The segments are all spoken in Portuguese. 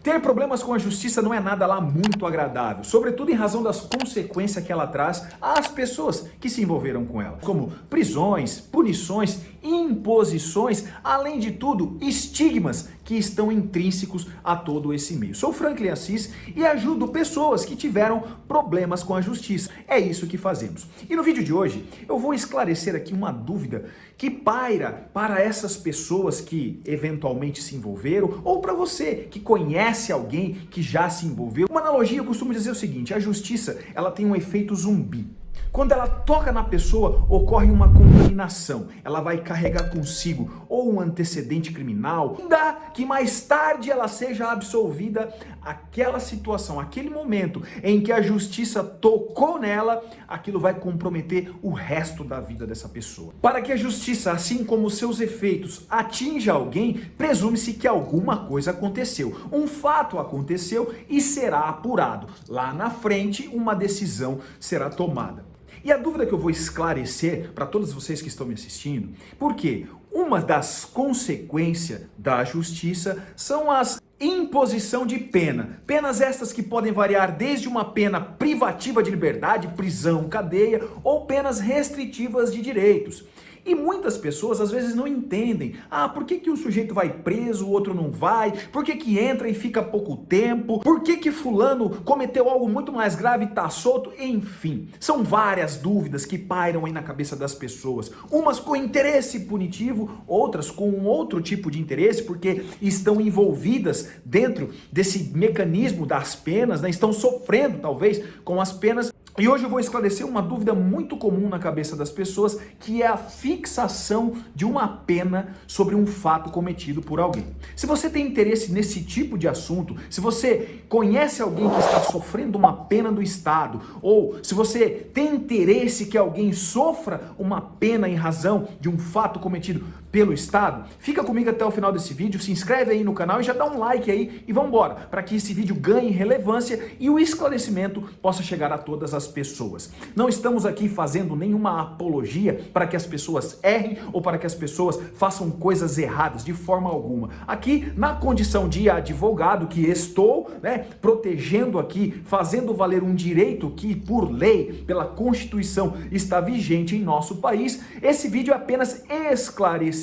Ter problemas com a justiça não é nada lá muito agradável, sobretudo em razão das consequências que ela traz às pessoas que se envolveram com ela, como prisões, punições, imposições, além de tudo, estigmas que estão intrínsecos a todo esse meio. Sou Franklin Assis e ajudo pessoas que tiveram problemas com a justiça. É isso que fazemos. E no vídeo de hoje eu vou esclarecer aqui uma dúvida que paira para essas pessoas que eventualmente se envolveram ou para você que conhece alguém que já se envolveu. Uma analogia eu costumo dizer o seguinte: a justiça ela tem um efeito zumbi. Quando ela toca na pessoa, ocorre uma contaminação. Ela vai carregar consigo ou um antecedente criminal, ainda que mais tarde ela seja absolvida. Aquela situação, aquele momento em que a justiça tocou nela, aquilo vai comprometer o resto da vida dessa pessoa. Para que a justiça, assim como seus efeitos, atinja alguém, presume-se que alguma coisa aconteceu. Um fato aconteceu e será apurado. Lá na frente, uma decisão será tomada. E a dúvida que eu vou esclarecer para todos vocês que estão me assistindo, porque uma das consequências da justiça são as imposição de pena. Penas estas que podem variar desde uma pena privativa de liberdade, prisão, cadeia, ou penas restritivas de direitos. E muitas pessoas às vezes não entendem. Por que um sujeito vai preso, o outro não vai? Por que entra e fica pouco tempo? Por que fulano cometeu algo muito mais grave e está solto? Enfim, são várias dúvidas que pairam aí na cabeça das pessoas. Umas com interesse punitivo, outras com um outro tipo de interesse, porque estão envolvidas dentro desse mecanismo das penas, né? Estão sofrendo talvez com as penas. E hoje eu vou esclarecer uma dúvida muito comum na cabeça das pessoas, que é a fixação de uma pena sobre um fato cometido por alguém. Se você tem interesse nesse tipo de assunto, se você conhece alguém que está sofrendo uma pena do Estado, ou se você tem interesse que alguém sofra uma pena em razão de um fato cometido pelo Estado, fica comigo até o final desse vídeo, se inscreve aí no canal e já dá um like aí e vamos embora, para que esse vídeo ganhe relevância e o esclarecimento possa chegar a todas as pessoas. Não estamos aqui fazendo nenhuma apologia para que as pessoas errem ou para que as pessoas façam coisas erradas, de forma alguma. Aqui, na condição de advogado que estou, protegendo aqui, fazendo valer um direito que por lei, pela Constituição, está vigente em nosso país, esse vídeo é apenas esclarecedor.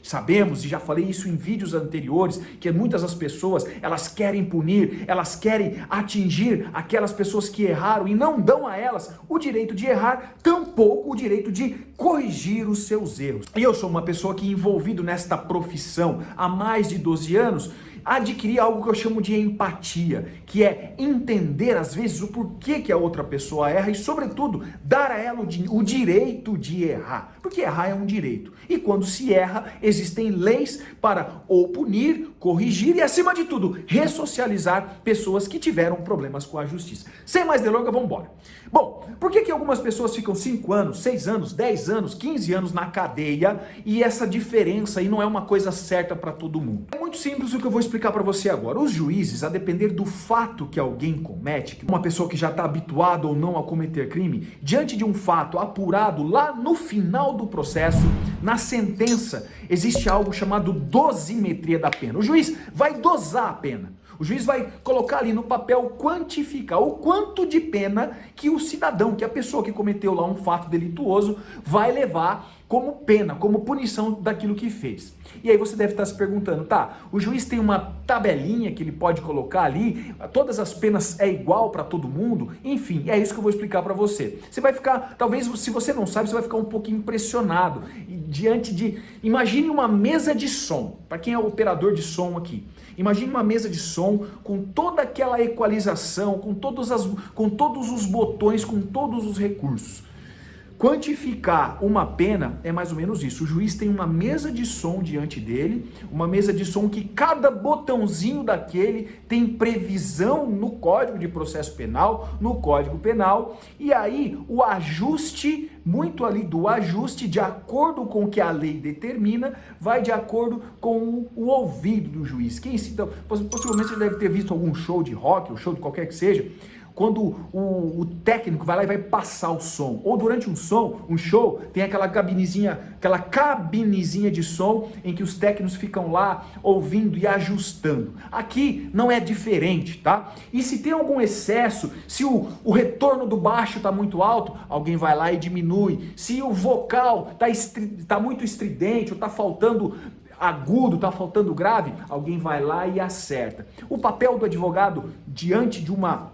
Sabemos, e já falei isso em vídeos anteriores, que muitas das pessoas, elas querem punir, elas querem atingir aquelas pessoas que erraram e não dão a elas o direito de errar, tampouco o direito de corrigir os seus erros. E eu sou uma pessoa que envolvido nesta profissão há mais de 12 anos, adquirir algo que eu chamo de empatia, que é entender às vezes o porquê que a outra pessoa erra e, sobretudo, dar a ela o direito de errar, porque errar é um direito. E quando se erra, existem leis para ou punir, corrigir e, acima de tudo, ressocializar pessoas que tiveram problemas com a justiça. Sem mais delongas, vamos embora. Bom, por que algumas pessoas ficam 5 anos, 6 anos, 10 anos, 15 anos na cadeia e essa diferença aí não é uma coisa certa para todo mundo? É muito simples o que eu vou explicar para você agora. Os juízes, a depender do fato que alguém comete, uma pessoa que já está habituada ou não a cometer crime, diante de um fato apurado lá no final do processo, na sentença, existe algo chamado dosimetria da pena. O juiz vai dosar a pena. O juiz vai colocar ali no papel, quantificar o quanto de pena que o cidadão, que a pessoa que cometeu lá um fato delituoso, vai levar como pena, como punição daquilo que fez. E aí você deve estar se perguntando, o juiz tem uma tabelinha que ele pode colocar ali, todas as penas é igual para todo mundo? Enfim, é isso que eu vou explicar para você. Você vai ficar, talvez se você não sabe, você vai ficar um pouquinho impressionado diante de, imagine uma mesa de som, para quem é o operador de som aqui. Imagine uma mesa de som com toda aquela equalização, com todos os botões, com todos os recursos. Quantificar uma pena é mais ou menos isso. O juiz tem uma mesa de som diante dele, uma mesa de som que cada botãozinho daquele tem previsão no Código de Processo Penal, no Código Penal, e aí o ajuste, muito ali do ajuste, de acordo com o que a lei determina, vai de acordo com o ouvido do juiz. Quem então, possivelmente você deve ter visto algum show de rock, ou show de qualquer que seja. quando o técnico vai lá e vai passar o som, ou durante um show, tem aquela cabinezinha de som em que os técnicos ficam lá ouvindo e ajustando. Aqui não é diferente, tá? E se tem algum excesso, se o retorno do baixo está muito alto, alguém vai lá e diminui. Se o vocal tá muito estridente ou está faltando agudo, está faltando grave, alguém vai lá e acerta. O papel do advogado diante de uma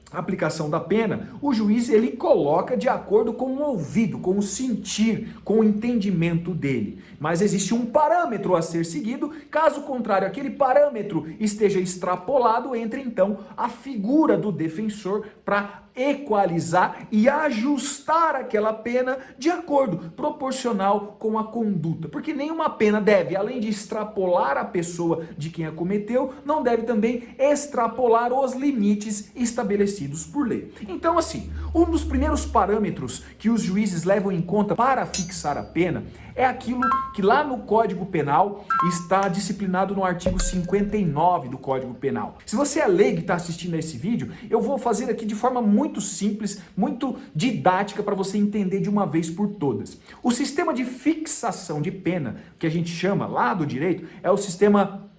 aplicação da pena, o juiz ele coloca de acordo com o ouvido, com o sentir, com o entendimento dele. Mas existe um parâmetro a ser seguido, caso contrário, aquele parâmetro esteja extrapolado, entra então a figura do defensor para equalizar e ajustar aquela pena de acordo, proporcional com a conduta. Porque nenhuma pena deve, além de extrapolar a pessoa de quem a cometeu, não deve também extrapolar os limites estabelecidos por lei. Então, assim, um dos primeiros parâmetros que os juízes levam em conta para fixar a pena é aquilo que lá no Código Penal está disciplinado no artigo 59 do Código Penal. Se você é leigo e está assistindo a esse vídeo, eu vou fazer aqui de forma muito simples, muito didática para você entender de uma vez por todas. O sistema de fixação de pena, que a gente chama lá do direito, é o sistema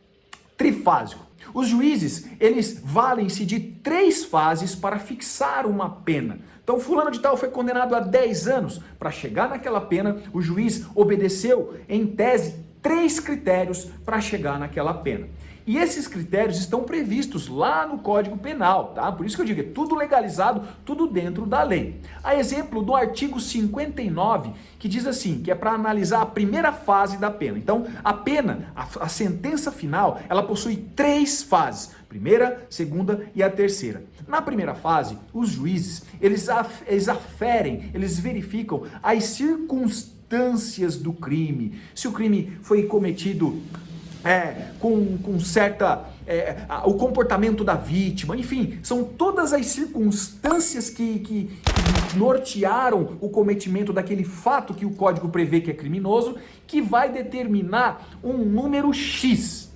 trifásico. Os juízes, eles valem-se de 3 fases para fixar uma pena. Então, fulano de tal foi condenado a 10 anos. Para chegar naquela pena, o juiz obedeceu, em tese, 3 critérios para chegar naquela pena. E esses critérios estão previstos lá no Código Penal, tá? Por isso que eu digo, é tudo legalizado, tudo dentro da lei. A exemplo do artigo 59, que diz assim, que é para analisar a primeira fase da pena. Então, a pena, a sentença final, ela possui 3 fases. Primeira, segunda e a terceira. Na primeira fase, os juízes, eles aferem, eles verificam as circunstâncias do crime. Se o crime foi cometido com certa... o comportamento da vítima, enfim, são todas as circunstâncias que nortearam o cometimento daquele fato que o Código prevê que é criminoso, que vai determinar um número X.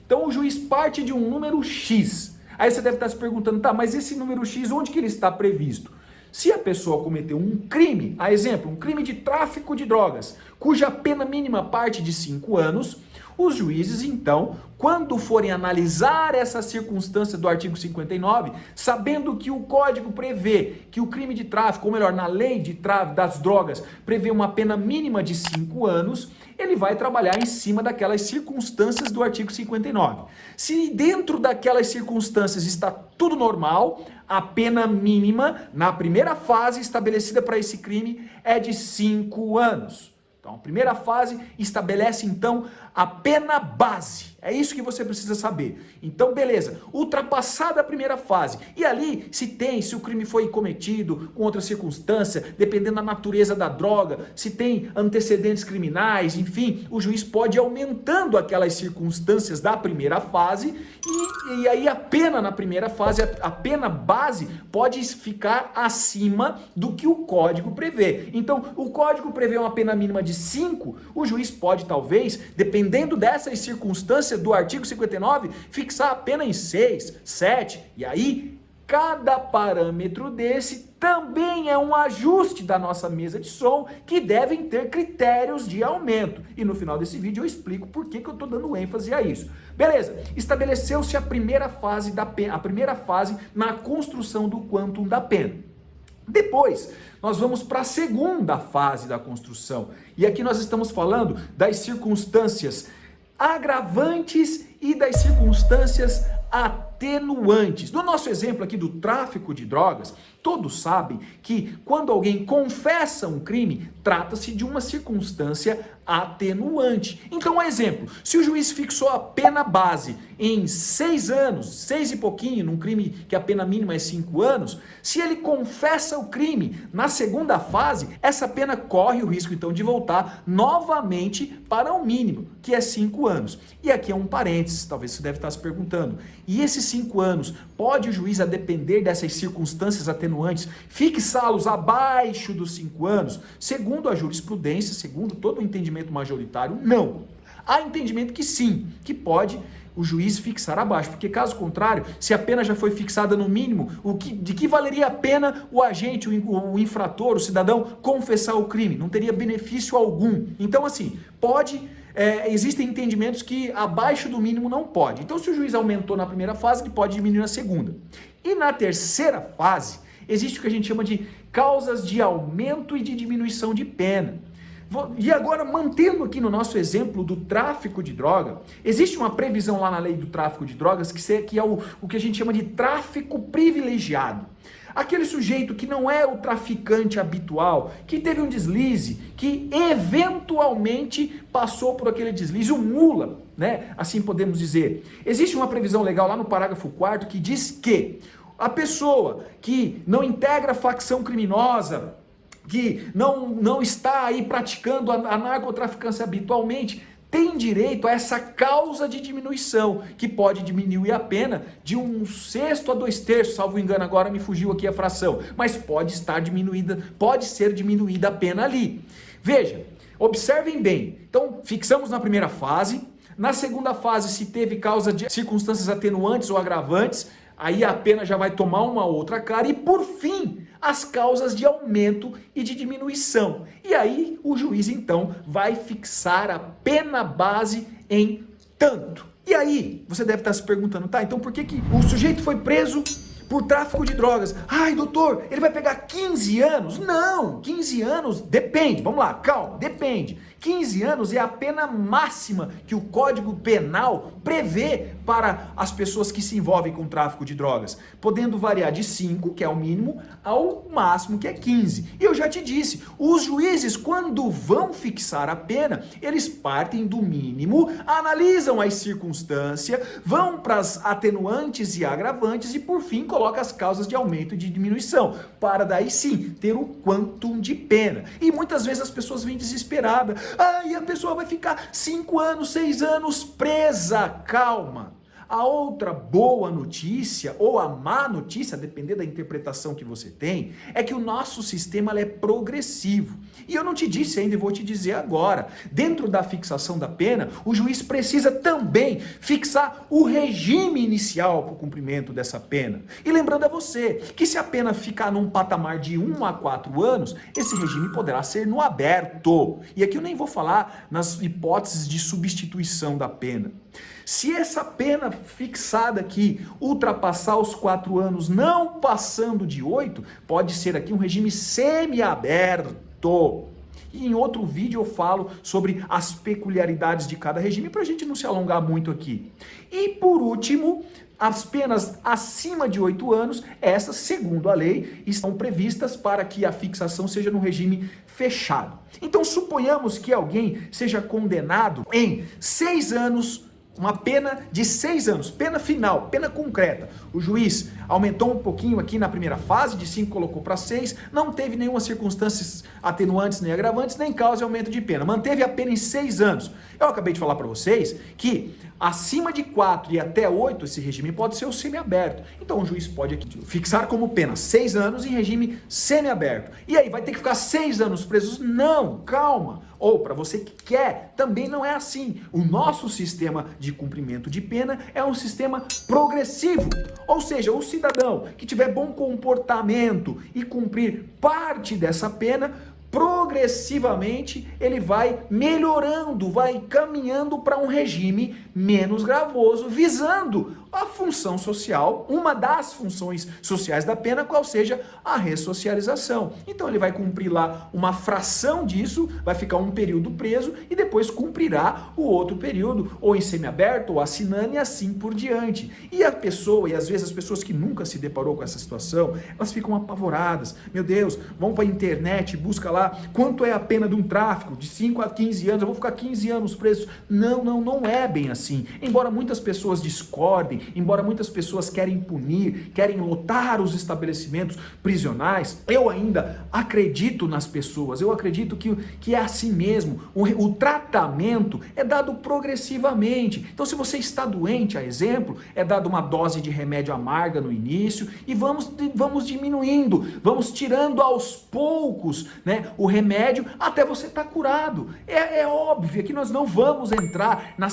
Então o juiz parte de um número X. Aí você deve estar se perguntando, tá, mas esse número X, onde que ele está previsto? Se a pessoa cometeu um crime, a exemplo, um crime de tráfico de drogas, cuja pena mínima parte de 5 anos, os juízes, então, quando forem analisar essa circunstância do artigo 59, sabendo que o Código prevê que o crime de tráfico, ou melhor, na lei de das drogas, prevê uma pena mínima de 5 anos, ele vai trabalhar em cima daquelas circunstâncias do artigo 59. Se dentro daquelas circunstâncias está tudo normal, a pena mínima, na primeira fase estabelecida para esse crime, é de 5 anos. Então, a primeira fase estabelece, então, a pena base. É isso que você precisa saber. Então, beleza. Ultrapassada a primeira fase. E ali, se o crime foi cometido com outra circunstância, dependendo da natureza da droga, se tem antecedentes criminais, enfim, o juiz pode ir aumentando aquelas circunstâncias da primeira fase e aí a pena na primeira fase, a pena base, pode ficar acima do que o Código prevê. Então, o Código prevê uma pena mínima de 5, o juiz pode, talvez, dependendo dessas circunstâncias do artigo 59, fixar a pena em 6, 7, e aí cada parâmetro desse também é um ajuste da nossa mesa de som que devem ter critérios de aumento. E no final desse vídeo eu explico por que eu estou dando ênfase a isso. Beleza, estabeleceu-se a primeira fase da pena, a primeira fase na construção do quantum da pena. Depois, nós vamos para a segunda fase da construção. E aqui nós estamos falando das circunstâncias agravantes e das circunstâncias atenuantes. No nosso exemplo aqui do tráfico de drogas, todos sabem que quando alguém confessa um crime, trata-se de uma circunstância atenuante. Então, um exemplo, se o juiz fixou a pena base em 6 anos, 6 e pouquinho, num crime que a pena mínima é 5 anos, se ele confessa o crime na segunda fase, essa pena corre o risco, então, de voltar novamente para o mínimo, que é 5 anos. E aqui é um parênteses, talvez você deve estar se perguntando, e esses 5 anos, pode o juiz, a depender dessas circunstâncias atenuantes, fixá-los abaixo dos 5 anos? Segundo a jurisprudência, segundo todo o entendimento majoritário, não. Há entendimento que sim, que pode o juiz fixar abaixo, porque caso contrário, se a pena já foi fixada no mínimo, de que valeria a pena o agente, o infrator, o cidadão confessar o crime? Não teria benefício algum. Então assim, existem entendimentos que abaixo do mínimo não pode. Então se o juiz aumentou na primeira fase, ele pode diminuir na segunda. E na terceira fase, existe o que a gente chama de causas de aumento e de diminuição de pena. E agora, mantendo aqui no nosso exemplo do tráfico de droga, existe uma previsão lá na lei do tráfico de drogas que é o que a gente chama de tráfico privilegiado. Aquele sujeito que não é o traficante habitual, que teve um deslize, que eventualmente passou por aquele deslize, o mula, né? Assim podemos dizer. Existe uma previsão legal lá no parágrafo 4º que diz que a pessoa que não integra facção criminosa, que não está aí praticando a narcotraficância habitualmente, tem direito a essa causa de diminuição, que pode diminuir a pena de 1/6 a 2/3, salvo engano, agora me fugiu aqui a fração, mas pode ser diminuída a pena ali. Veja, observem bem, então fixamos na primeira fase, na segunda fase se teve causa de circunstâncias atenuantes ou agravantes, aí a pena já vai tomar uma outra cara, e por fim, as causas de aumento e de diminuição. E aí o juiz então vai fixar a pena base em tanto. E aí você deve estar se perguntando, tá, então por que o sujeito foi preso por tráfico de drogas? Ai, doutor, ele vai pegar 15 anos? Não, 15 anos depende, vamos lá, calma, depende. 15 anos é a pena máxima que o Código Penal prevê para as pessoas que se envolvem com tráfico de drogas, podendo variar de 5, que é o mínimo, ao máximo, que é 15. E eu já te disse, os juízes, quando vão fixar a pena, eles partem do mínimo, analisam as circunstâncias, vão para as atenuantes e agravantes e, por fim, colocam as causas de aumento e de diminuição, para daí sim ter o quantum de pena. E muitas vezes as pessoas vêm desesperadas. E a pessoa vai ficar 5 anos, 6 anos presa. Calma. A outra boa notícia, ou a má notícia, dependendo da interpretação que você tem, é que o nosso sistema é progressivo. E eu não te disse ainda e vou te dizer agora. Dentro da fixação da pena, o juiz precisa também fixar o regime inicial para o cumprimento dessa pena. E lembrando a você que se a pena ficar num patamar de 1 a 4 anos, esse regime poderá ser no aberto. E aqui eu nem vou falar nas hipóteses de substituição da pena. Se essa pena fixada aqui ultrapassar os 4 anos, não passando de 8, pode ser aqui um regime semiaberto. E em outro vídeo eu falo sobre as peculiaridades de cada regime, para a gente não se alongar muito aqui. E por último, as penas acima de 8 anos, essas, segundo a lei, estão previstas para que a fixação seja no regime fechado. Então suponhamos que alguém seja condenado em 6 anos, uma pena de 6 anos, pena final, pena concreta. O juiz aumentou um pouquinho aqui na primeira fase, de 5 colocou para 6, não teve nenhuma circunstâncias atenuantes nem agravantes, nem causa de aumento de pena, manteve a pena em 6 anos. Eu acabei de falar para vocês que acima de 4 e até 8, esse regime pode ser o semiaberto. Então o juiz pode aqui fixar como pena 6 anos em regime semiaberto. E aí, vai ter que ficar 6 anos presos? Não, calma. Ou, para você que quer, também não é assim. O nosso sistema de cumprimento de pena é um sistema progressivo. Ou seja, o cidadão que tiver bom comportamento e cumprir parte dessa pena, progressivamente ele vai melhorando, vai caminhando para um regime menos gravoso, visando a função social, uma das funções sociais da pena, qual seja a ressocialização. Então ele vai cumprir lá uma fração disso, vai ficar um período preso e depois cumprirá o outro período, ou em semiaberto, ou assinando e assim por diante. E a pessoa, e às vezes as pessoas que nunca se deparou com essa situação, elas ficam apavoradas. Meu Deus, vão para a internet, busca lá quanto é a pena de um tráfico, de 5 a 15 anos, eu vou ficar 15 anos preso. Não é bem assim. Embora muitas pessoas discordem, embora muitas pessoas querem punir, querem lotar os estabelecimentos prisionais, eu ainda acredito nas pessoas, eu acredito que é assim mesmo. O tratamento é dado progressivamente. Então, se você está doente, a exemplo, é dado uma dose de remédio amarga no início e vamos diminuindo, vamos tirando aos poucos, né, o remédio até você estar curado. É óbvio que nós não vamos entrar na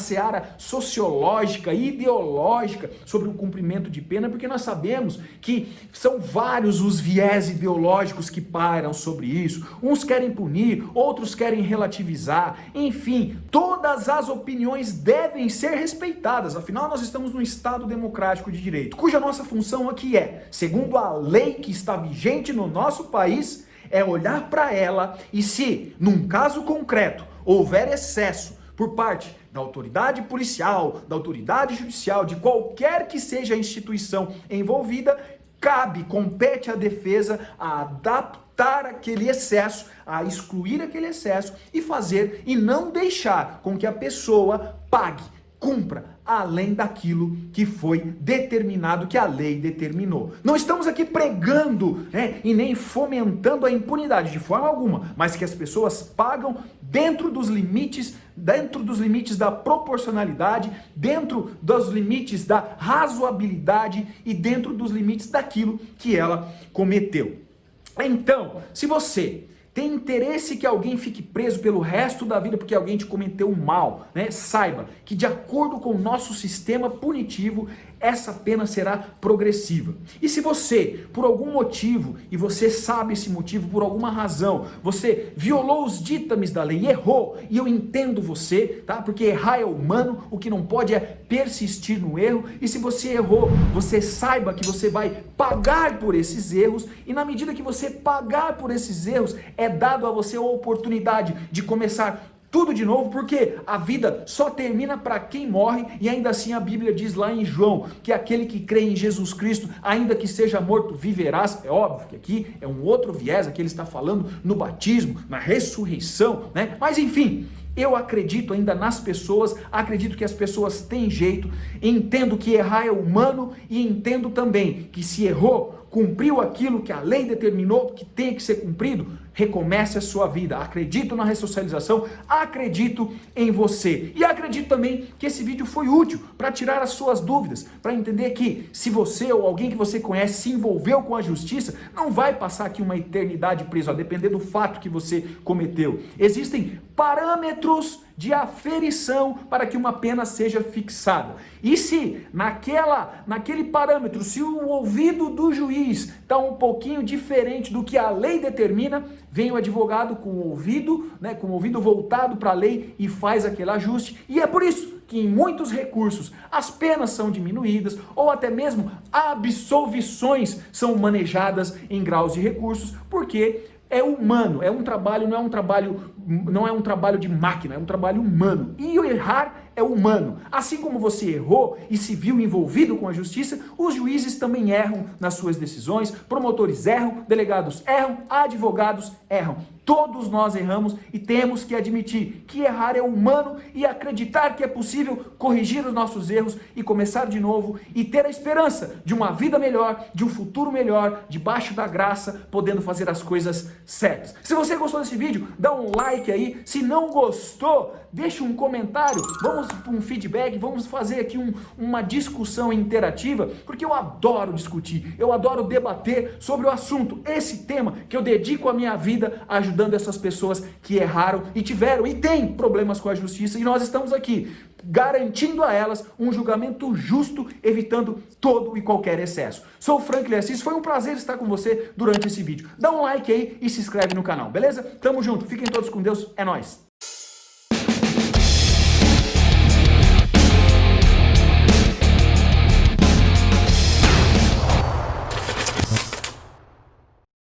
seara sociológica, ideológica sobre o cumprimento de pena, porque nós sabemos que são vários os viés ideológicos que pairam sobre isso. Uns querem punir, outros querem relativizar, enfim, todas as opiniões devem ser respeitadas, afinal nós estamos num Estado democrático de direito, cuja nossa função aqui é, segundo a lei que está vigente no nosso país, é olhar para ela e se, num caso concreto, houver excesso por parte da autoridade policial, da autoridade judicial, de qualquer que seja a instituição envolvida, compete à defesa a adaptar aquele excesso, a excluir aquele excesso e fazer e não deixar com que a pessoa pague, cumpra, além daquilo que foi determinado, que a lei determinou. Não estamos aqui pregando, e nem fomentando a impunidade de forma alguma, mas que as pessoas pagam dentro dos limites da proporcionalidade, dentro dos limites da razoabilidade e dentro dos limites daquilo que ela cometeu. Então, se você tem interesse que alguém fique preso pelo resto da vida porque alguém te cometeu um mal, saiba que de acordo com o nosso sistema punitivo, essa pena será progressiva. E se você, por algum motivo, e você sabe esse motivo, por alguma razão, você violou os ditames da lei, errou, e eu entendo você, tá? Porque errar é humano, o que não pode é persistir no erro, e se você errou, você saiba que você vai pagar por esses erros, e na medida que você pagar por esses erros, é dado a você a oportunidade de começar tudo de novo, porque a vida só termina para quem morre, e ainda assim a Bíblia diz lá em João, que aquele que crê em Jesus Cristo, ainda que seja morto, viverás. É óbvio que aqui é um outro viés, aqui ele está falando no batismo, na ressurreição, Mas enfim, eu acredito ainda nas pessoas, acredito que as pessoas têm jeito, entendo que errar é humano e entendo também que se errou, cumpriu aquilo que a lei determinou que tem que ser cumprido, recomece a sua vida. Acredito na ressocialização, acredito em você. E acredito também que esse vídeo foi útil para tirar as suas dúvidas, para entender que se você ou alguém que você conhece se envolveu com a justiça, não vai passar aqui uma eternidade preso, a depender do fato que você cometeu. Existem parâmetros de aferição para que uma pena seja fixada. E se naquele parâmetro, se o ouvido do juiz está um pouquinho diferente do que a lei determina, vem o advogado com o ouvido voltado para a lei e faz aquele ajuste. E é por isso que em muitos recursos as penas são diminuídas ou até mesmo absolvições são manejadas em graus de recursos, porque é humano, é um trabalho, não é um trabalho de máquina, é um trabalho humano. E o errar é humano. Assim como você errou e se viu envolvido com a justiça, os juízes também erram nas suas decisões, promotores erram, delegados erram, advogados erram. Todos nós erramos e temos que admitir que errar é humano e acreditar que é possível corrigir os nossos erros e começar de novo e ter a esperança de uma vida melhor, de um futuro melhor, debaixo da graça, podendo fazer as coisas certas. Se você gostou desse vídeo, dá um like aí. Se não gostou, deixa um comentário. Vamos para um feedback, vamos fazer aqui uma discussão interativa, porque eu adoro discutir, eu adoro debater sobre o assunto, esse tema que eu dedico a minha vida ajudando essas pessoas que erraram e tiveram e têm problemas com a justiça, e nós estamos aqui garantindo a elas um julgamento justo, evitando todo e qualquer excesso. Sou o Franklin Assis, foi um prazer estar com você durante esse vídeo. Dá um like aí e se inscreve no canal, beleza? Tamo junto, fiquem todos com Deus, é nóis!